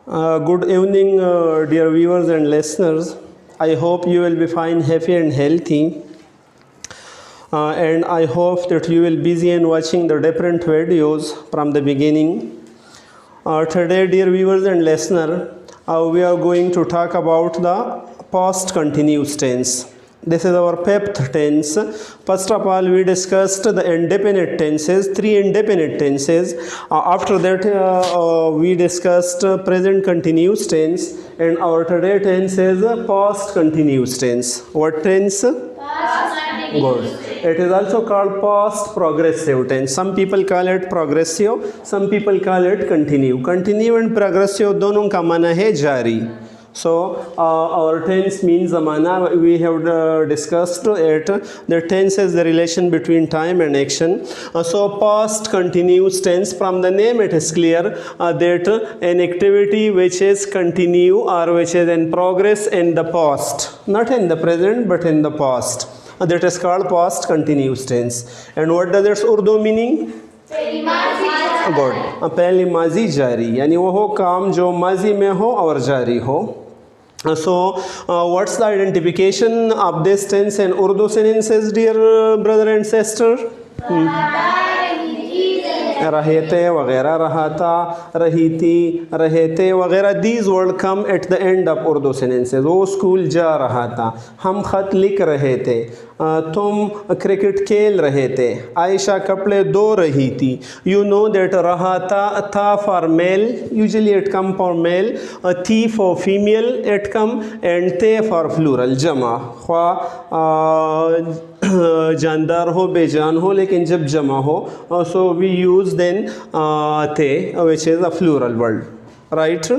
Good evening, dear viewers and listeners. I hope you will be fine, happy, and healthy. And I hope that you will be busy in watching the different videos from the beginning. Today, dear viewers and listeners, we are going to talk about the past continuous tense. This is our fifth tense. First of all, we discussed the indefinite tenses, three indefinite tenses. After that, we discussed present continuous tense, and our today tense is past continuous tense. What tense? Past continuous. Good. It is also called past progressive tense. Some people call it progressive, some people call it continue. Continue and progressive दोनों का माना है जारी. So our tense means zamana. We have discussed it. The tense is the relation between time and action. So past continuous tense, from the name it is clear that an activity which is continue or which is in progress in the past, not in the present but in the past. That is called past continuous tense. And what does its Urdu meaning? Good पहली माजी जारी यानी वो हो काम जो माजी में हो और जारी हो. So what's the identification of this tense in Urdu sentences, dear brother and sister? रहते वगैरह, रहाता, रहीती, रहते वगैरह. These words come at the end of Urdu sentences. वो स्कूल जा रहा था, हम ख़त लिख रहे थे, तुम क्रिकेट खेल रहे थे, आयशा कपड़े धो रही थी. You know that रहाता था for male, usually it come for male, थी for female it come, and थे for plural जमा. ख्वा जानदार हो बेजान हो लेकिन जब जमा हो, so we use then थे, which is a plural word, right?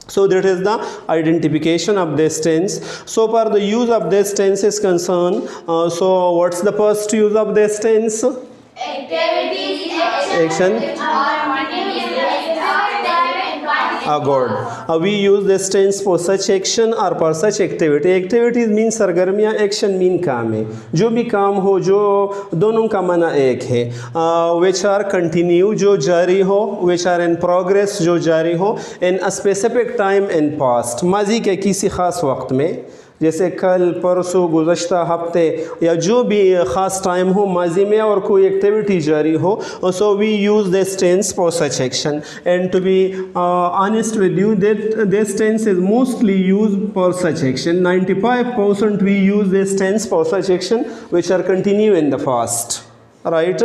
So that is the identification of this tense. So far the use of this tense is concerned. So what's the first use of this tense? Activities, Action. Good. We use this tense for such action or for such activity. Activities mean सरगर्मियाँ, action mean काम है. जो भी काम हो, जो दोनों का माना एक है. Which are continue, जो जारी हो, which are in progress, जो जारी हो, in a specific time in past. माजी के किसी ख़ास वक्त में, जैसे कल, परसों, गुज़श्ता हफ्ते या जो भी ख़ास टाइम हो माजी में और कोई एक्टिविटी जारी हो. So we use this tense for such action. And to be honest with you, that this tense is mostly used for such action. 95% we use this tense for such action which are continue in the past. Right.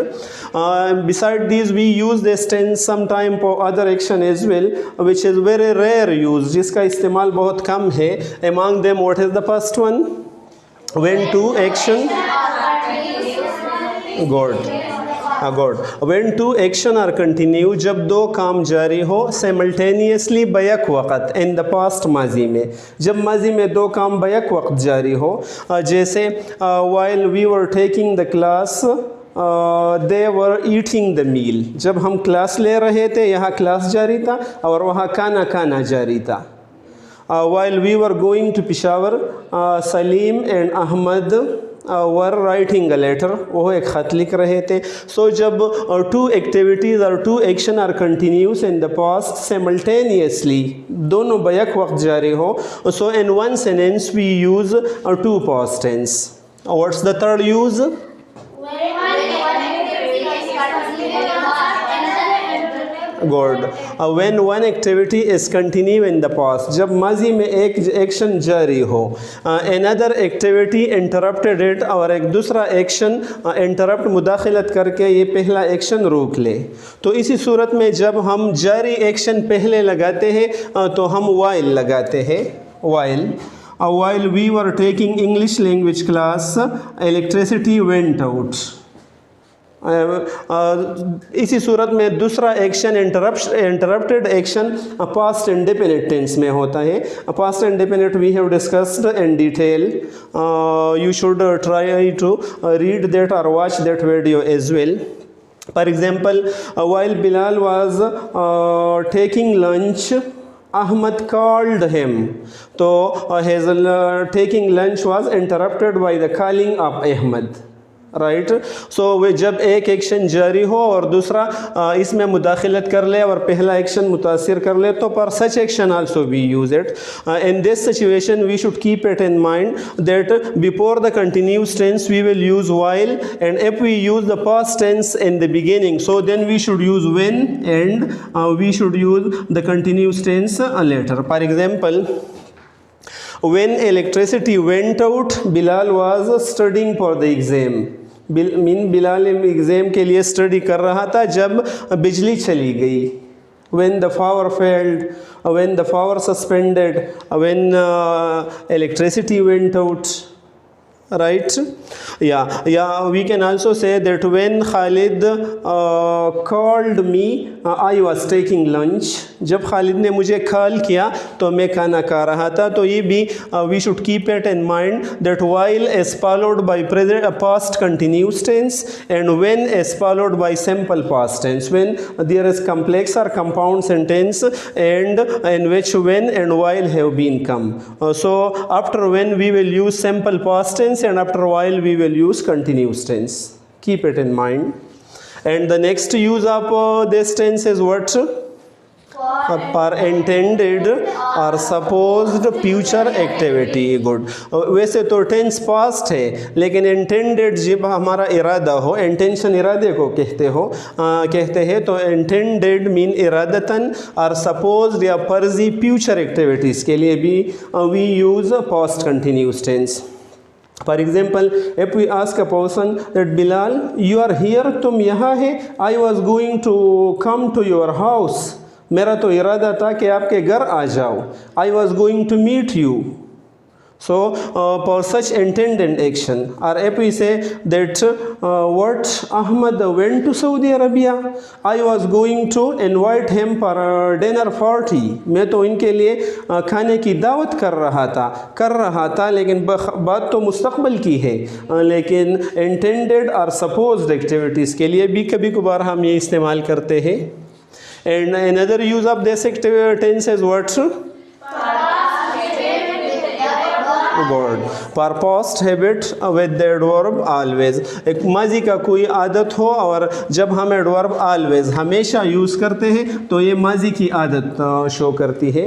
Beside these, we use this tense sometime for other action as well, which is very rare use, जिसका इस्तेमाल बहुत कम है. Among them, what is the first one? When two action. Good. Good. When two action are continue, जब दो काम जारी हो simultaneously back वक़्त, in the past माजी में, जब माजी में दो काम बैक वक़्त जारी हो. जैसे while we were taking the class, they were eating the meal. जब हम क्लास ले रहे थे, यहाँ क्लास जारी था और वहाँ खाना खाना जारी था. While we were going to Peshawar, Salim and Ahmad were writing a letter. वो एक ख़त लिख रहे थे. So जब two activities or two action are continuous in the past simultaneously, दोनों बैक वक्त जारी हो, so in one sentence we use two past tense. What's the third use? Good. When one activity is continue in the past, जब माजी में एक action जारी हो, another activity interrupted it, और एक दूसरा एक्शन interrupt मुदाखलत करके ये पहला एक्शन रोक ले. तो इसी सूरत में जब हम जारी एक्शन पहले लगाते हैं तो हम while लगाते हैं. While we were taking English language class, electricity went out. इसी सूरत में दूसरा action interrupted action past indefinite tense में होता है. Past indefinite we have discussed in detail. You should try to read that और watch that video as well. For example, while Bilal was taking lunch, Ahmad called him. So his taking lunch was interrupted by the calling of Ahmad. Right. So वे जब एक action जारी हो और दूसरा इसमें मुदाखलत कर ले और पहला एक्शन मुतासिर कर ले, तो पर such action also we use it. In this situation we should keep it in mind that before the continuous tense we will use while, and if we use the past tense in the beginning, so then we should use when, and we should use the continuous tense later. For example, when electricity went out, Bilal was studying for the exam. Bilal exam के लिए study कर रहा था जब बिजली चली गई। when the power failed, when the power suspended, when electricity went out, right? Yeah, we can also say that when Khalid called me, I was taking lunch. जब खालिद ने मुझे कॉल किया तो मैं खाना खा रहा था। तो ये भी we should keep it in mind that while is followed by present past continuous tense, and when is followed by simple past tense when there is complex or compound sentence and in which when and while have been come. So after when we will use simple past tense, and after while we will use continuous tense. Keep it in mind. And the next use of this tense is what? For intended or supposed future activity. Good. वैसे तो tense past है, लेकिन intended जब हमारा इरादा हो, intention इरादे को कहते हैं, तो इंटेंडेड मीन इरादतन, और सपोज्ड या फर्जी फ्यूचर एक्टिविटीज़ के लिए भी we use past continuous tense. For example, if we ask a person that Bilal, you are here, तुम यहाँ है, I was going to come to your house. मेरा तो इरादा था कि आपके घर आ जाओ. I was going to meet you. So for such intended action, or if we say that what Ahmad went to Saudi Arabia, I was going to invite him for a dinner party. मैं तो इनके लिए खाने की दावत कर रहा था, लेकिन बात तो मुस्तकबिल की है, लेकिन intended और supposed activities के लिए भी कभी कभार हम ये इस्तेमाल करते हैं. And another use of this tense is what? Good. For past habit with the adverb always. एक माजी का कोई आदत हो और जब हम adverb always हमेशा यूज़ करते हैं तो ये माजी की आदत शो करती है.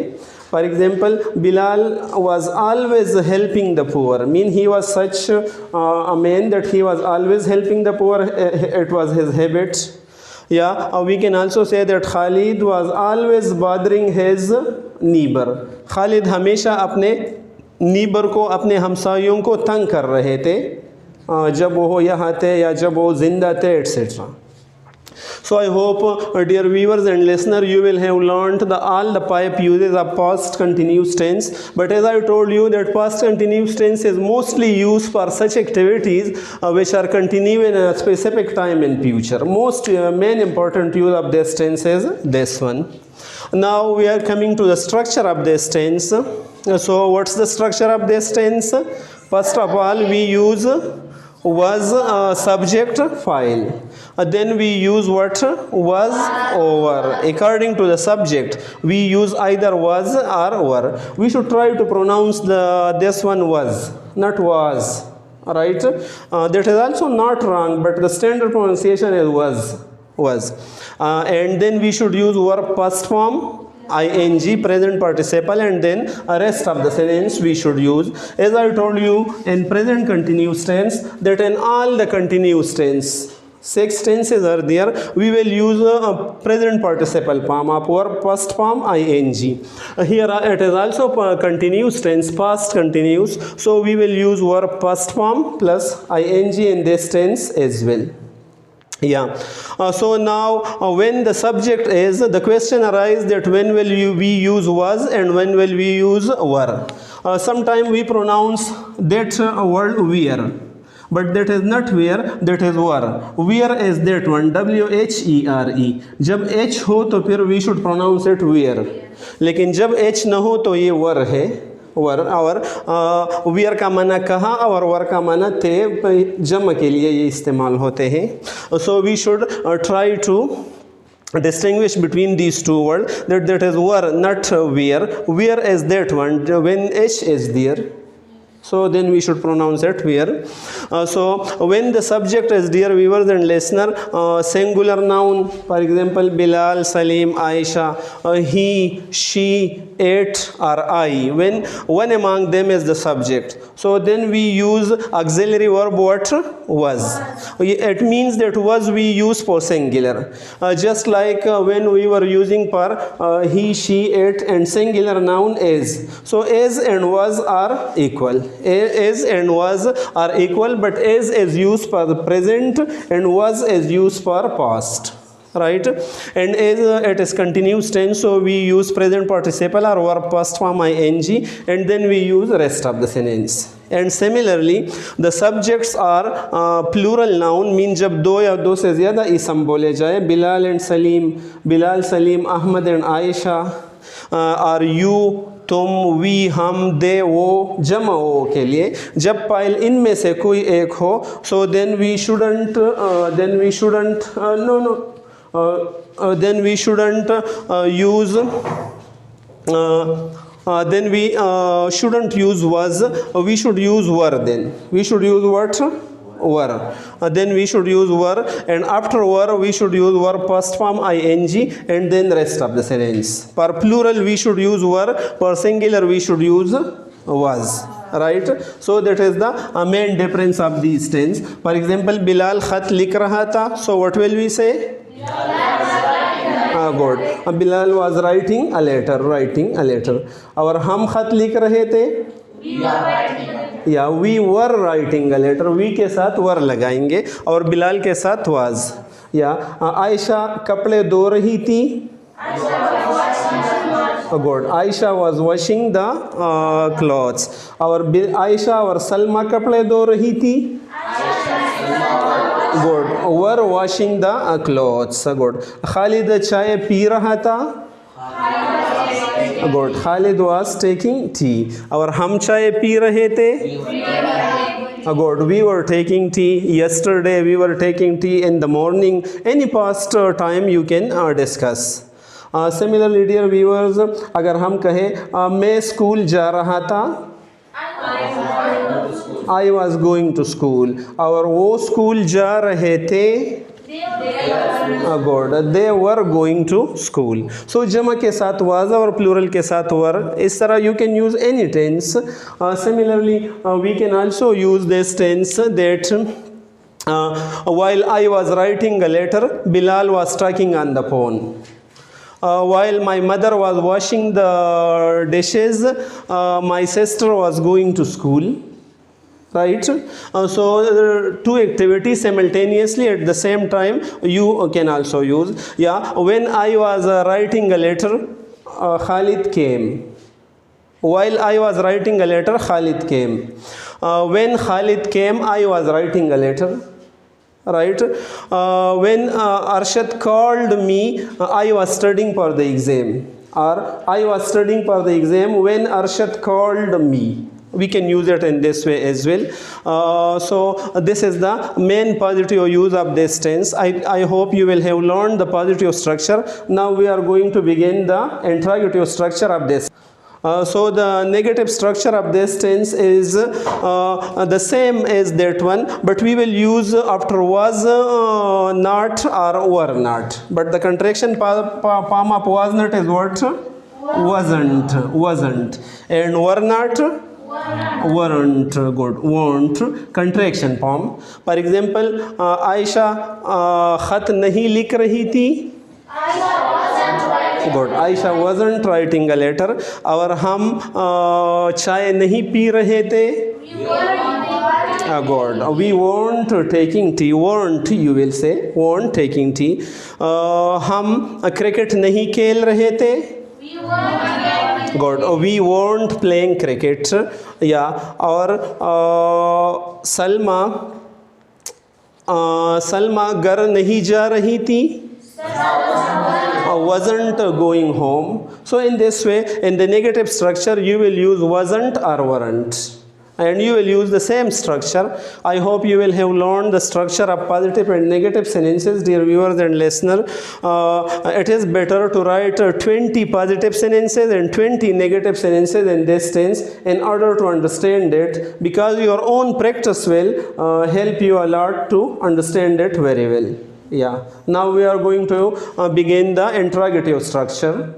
For example, Bilal was always helping the poor. Mean he was such a man that he was always helping the poor. It was his habit. Yeah, we can also say that Khalid was always bothering his neighbor. Khalid हमेशा अपने neighbour को, अपने हमसायों को तंग कर रहे थे जब वो यहाँ थे या जब वो जिंदा थे, etc. So I hope, dear viewers and listeners, you will have learned all the 5 uses of past continuous tense. But as I told you that past continuous tense is mostly used for such activities which are continuing in a specific time in future. Most main important use of this tense is this one. Now we are coming to the structure of this tense. So what's the structure of this tense? First of all, we use was subject file. Then we use what? Was over. According to the subject, we use either was or were. We should try to pronounce this one was, not was. Right? That is also not wrong, but the standard pronunciation is was. And then we should use verb past form, ing, present participle, and then rest of the sentence we should use. As I told you in present continuous tense, that in all the continuous tense, 6 tenses are there, we will use a present participle form of verb past form, ing. Here it is also continuous tense, past continuous, so we will use verb past form plus ing in this tense as well. Yeah. So now when the subject is, the question arises that when will we use was and when will we use were. Sometimes we pronounce that word where, but that is not where, that is were. Where is that one, W-H-E-R-E. जब H हो तो फिर we should pronounce it where, लेकिन जब H न हो तो ये were है. वर और वियर का माना कहाँ और वर का माना थे, जम के लिए ये इस्तेमाल होते हैं. So we should try to distinguish between these two words, that is were, not where. Where is that one when H is there. So then we should pronounce it here. So when the subject is, dear viewers and listener, singular noun, for example, Bilal, Salim, Aisha, he, she, it, or I. When one among them is the subject, so then we use auxiliary verb what? Was. It means that was we use for singular. Just like when we were using for he, she, it, and singular noun is. So is and was are equal. Is and was are equal, but is used for the present and was is used for past, right? And is it is continuous tense, so we use present participle or verb past form ing, and then we use rest of the sentence. And similarly the subjects are plural noun, mean जब दो या दो से ज़्यादा इसम बोले जाए, Bilal and Salim, Bilal, Salim, Ahmad and Aisha, are you, तुम, वी, हम, दे, वो, जमा ओ के लिए जब पाइल इनमें से कोई एक हो, so then we shouldn't use was, we should use were. Then we should use what? Were. Then we should use were, and after were we should use were past form ing, and then rest of the sentence. For plural we should use were, for singular we should use was, right? So that is the main difference of these tense. For example, Bilal khat likh raha tha, so what will we say? Good. Bilal was writing a letter, और हम खत लिख रहे थे, या we were writing a letter, we के साथ were लगाएंगे और बिलाल के साथ was. या आयशा कपड़े धो रही थी, good, Aisha was washing the clothes, और आयशा और सलमा कपड़े धो रही थी, good, were washing the clothes. Good. Khalid चाय पी रहा था, good, Khalid was taking tea. और हम चाय पी रहे थे, good, we were taking tea. Yesterday we were taking tea in the morning. Any past time you can discuss. Similarly dear viewers, अगर हम कहें मैं स्कूल जा रहा था, I was going to school, और वो स्कूल जा रहे थे, good, they were going to school. So जमा के साथ was और plural के साथ were. इस तरह you can use any tense. Similarly we can also use this tense that while I was writing a letter, Bilal was talking on the phone. While my mother was washing the dishes, my sister was going to school. Right? So two activities simultaneously at the same time you can also use. Yeah, when I was writing a letter, Khalid came. While I was writing a letter, Khalid came. When Khalid came, I was writing a letter. Right? When Arshad called me, I was studying for the exam. Or I was studying for the exam when Arshad called me. We can use it in this way as well. So this is the main positive use of this tense. I hope you will have learned the positive structure. Now we are going to begin the interrogative structure of this. So the negative structure of this tense is the same as that one, but we will use after was not or were not. But the contraction form of was not is what? Wasn't. And were not? Weren't. Good. Won't. Contraction form. For example, Aisha खत नहीं लिख रही थी. Good. Aisha wasn't writing a letter. और हम चाय नहीं P रहे थे. Good. We weren't taking tea. Weren't, you will say. Weren't taking tea. हम cricket नहीं खेल रहे थे. Good. We weren't playing cricket. Yeah. और सलमा घर नहीं जा रही थी. Wasn't going home. So in this way, in the negative structure, you will use wasn't or weren't. and you will use the same structure. I hope you will have learned the structure of positive and negative sentences, dear viewers and listener. It is better to write 20 positive sentences and 20 negative sentences in this tense in order to understand it, because your own practice will help you a lot to understand it very well. Yeah, now we are going to begin the interrogative structure.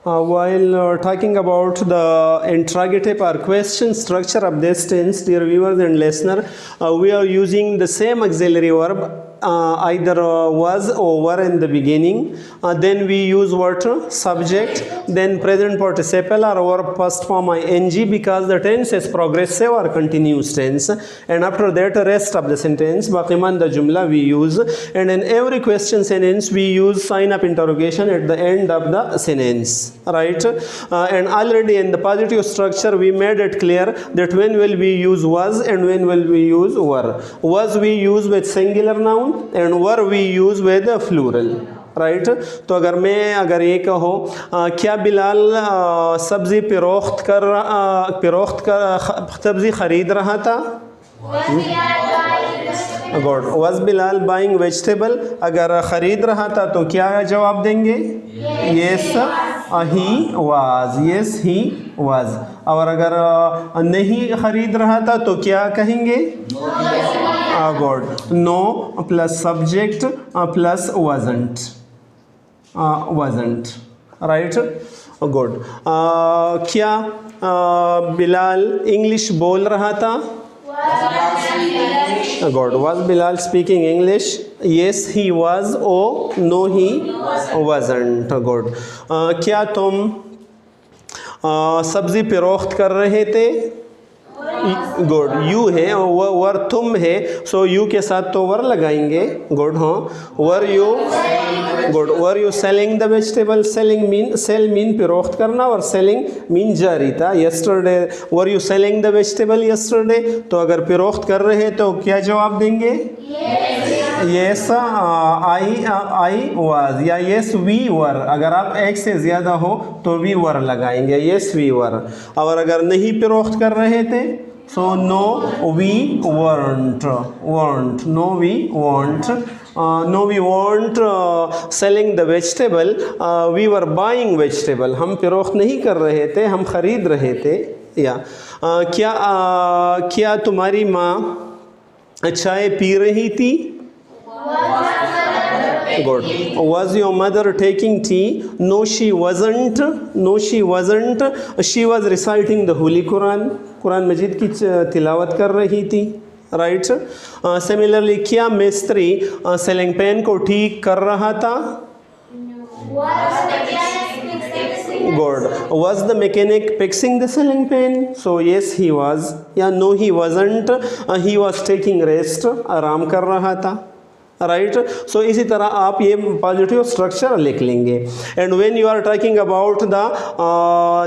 While talking about the interrogative or question structure of this tense, dear viewers and listener, we are using the same auxiliary verb, either was or were in the beginning. Then we use what? Subject, then present participle or verb past form ing, because the tense is progressive or continuous tense. And after that, rest of the sentence, baqimanda jumla we use. And in every question sentence, we use sign of interrogation at the end of the sentence. Right? And already in the positive structure we made it clear that when will we use was and when will we use were. Was we use with singular noun and were we use with a plural. Right तो अगर ये कहो क्या बिलाल सब्ज़ी सब्ज़ी ख़रीद रहा था, good. Was Bilal buying vegetable, अगर ख़रीद रहा था तो क्या जवाब देंगे? Yes he was, yes he was. और अगर नहीं ख़रीद रहा था तो क्या कहेंगे? Good. No plus subject plus wasn't. Right, good. क्या बिलाल इंग्लिश बोल रहा था? Good. was Bilal speaking English? Yes he was. Oh no he wasn't. Good. क्या तुम सब्ज़ी फ़रोख्त कर रहे थे? गुड. यू है, वर तुम है, सो यू के साथ तो वर लगाएंगे. गुड. हाँ, were you, good. Were you selling the vegetable? Selling mean, sell mean फ़रोख्त करना और सेलिंग मीन जारी था. Yesterday, were you selling the vegetable yesterday? तो अगर फ़रोख्त कर रहे तो क्या जवाब देंगे? येस आई वाज या येस वी वर. अगर आप एक से ज़्यादा हो तो वी वर लगाएंगे, येस वी वर. और अगर नहीं फ़रोख्त कर रहे थे so no we weren't. No we weren't. No we weren't selling the vegetable, we were buying vegetable. हम फ़रोख्त नहीं कर रहे थे, हम ख़रीद रहे थे. या क्या तुम्हारी माँ चाय पी रही थी? Good. Was your mother taking tea? No she wasn't. No she wasn't. She was reciting the Holy Quran. Quran मजीद की तिलावत कर रही थी. राइट. सिमिलरली क्या मिस्त्री सेलिंग पेन को ठीक कर रहा था? Good. Was the mechanic fixing the selling pen? So yes he was. या no he wasn't. He was taking rest. आराम कर रहा था. राइट. सो इसी तरह आप ये पॉजिटिव स्ट्रक्चर लिख लेंगे. And when you are talking about the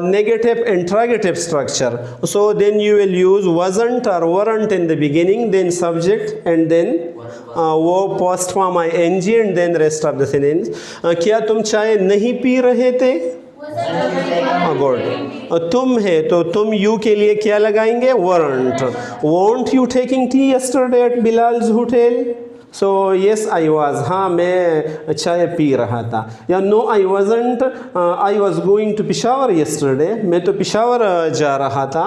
negative interrogative structure, so then you will use wasn't or weren't in the beginning, then subject and then verb past form ing and then rest of the sentence. क्या तुम चाय नहीं P रहे थे? Good. तुम है तो तुम यू के लिए क्या लगाएंगे? weren't. weren't you taking tea yesterday at Bilal's hotel? So yes I was, हाँ मैं चाय पी रहा था. या no I wasn't, I was going to Peshawar yesterday, मैं तो पिशावर जा रहा था.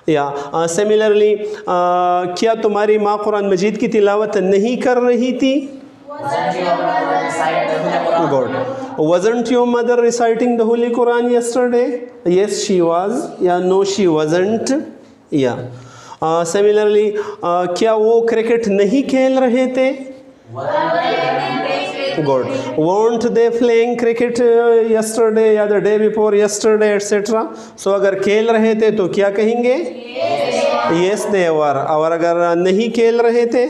या सिमिलरली क्या तुम्हारी माँ कुरान मजीद की तिलावत नहीं कर रही थी? Good. wasn't your mother reciting the Holy Quran yesterday? Yes she was. या no she wasn't. या सिमिलरली क्या वो क्रिकेट नहीं खेल रहे थे? Good. weren't they playing cricket yesterday या the day before yesterday etc. सो अगर खेल रहे थे तो क्या कहेंगे? yes they were. और अगर नहीं खेल रहे थे?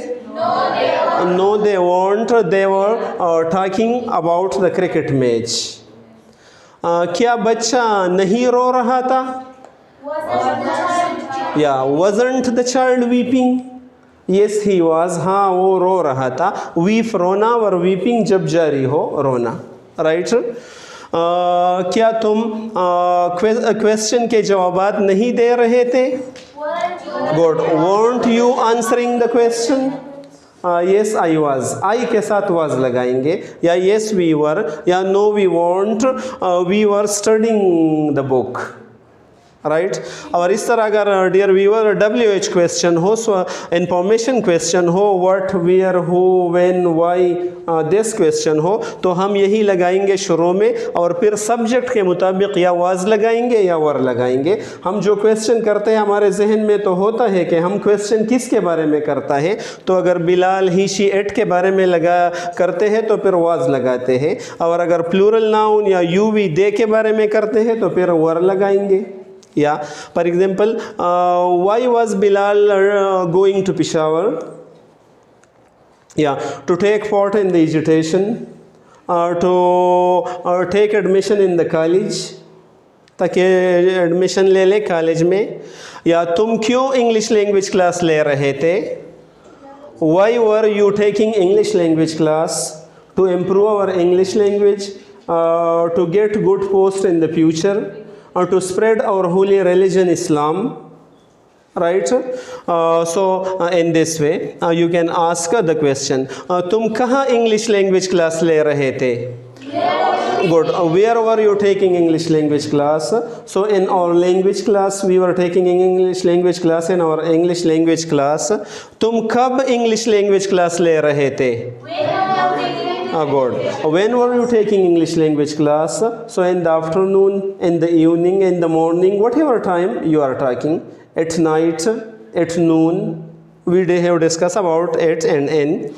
no they weren't. they were talking about the cricket match. क्या बच्चा नहीं रो रहा था? या wasn't the child weeping? yes he was. हाँ वो रो रहा था. weep रोना और weeping जब जारी हो रोना. राइट. क्या तुम क्वेश्चन के जवाबात नहीं दे रहे थे? Good. Weren't you answering the question? Yes, I was. I के साथ was लगाएंगे, या yes we were, या no we weren't, we were studying the book. Right और इस तरह अगर डियर व्यूअर WH क्वेश्चन हो, इंफॉर्मेशन क्वेश्चन हो, what, where, who, when, why, this question हो, तो हम यही लगाएंगे शुरू में और फिर सब्जेक्ट के मुताबिक या वाज लगाएंगे या वर लगाएंगे. हम जो क्वेश्चन करते हैं हमारे जहन में तो होता है कि हम क्वेश्चन किसके बारे में करता है, तो अगर बिलाल, ही, शी, इट के बारे में लगा करते हैं तो फिर वाज लगाते हैं, और अगर प्लूरल नाउन या यू, वी, दे के बारे में करते हैं तो फिर वर लगाएंगे. Yeah, for example, why was Bilal going to Peshawar? Yeah, to take part in the agitation, to take admission in the college, ताकि एडमिशन ले ले कॉलेज में. या तुम क्यों इंग्लिश लैंग्वेज क्लास ले रहे थे? Why were you taking English language class? To improve our English language, to get good post in the future, or to spread our holy religion Islam, right? In this way you can ask the question, तुम कहाँ English language class ले रहे थे? Good. Where were you taking English language class? So in our language class we were taking English language class. In our English language class तुम कब English language class ले रहे थे? Good. When were you taking English language class? So in the afternoon, in the evening, in the morning, whatever time you are talking. At night, at noon, we have discussed about it and in.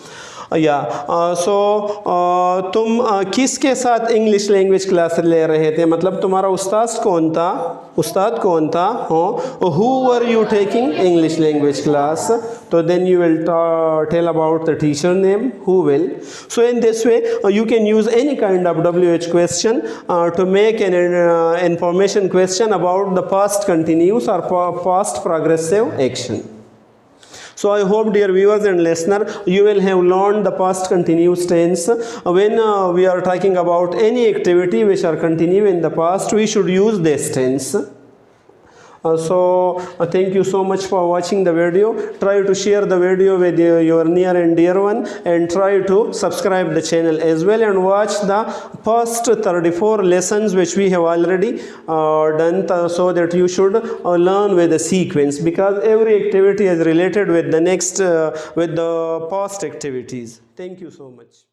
तुम किसके साथ English language class ले रहे थे, मतलब तुम्हारा उस्ताद कौन था, who were you taking English language class, तो then you will tell about the teacher name, who will. So in this way you can use any kind of WH question to make an information question about the past continuous or past progressive action. So I hope, dear viewers and listener, you will have learned the past continuous tense. When we are talking about any activity which are continue in the past, we should use this tense. Thank you so much for watching the video. Try to share the video with your near and dear one, and try to subscribe the channel as well, and watch the past 34 lessons which we have already done, so that you should learn with the sequence, because every activity is related with the next with the past activities. Thank you so much.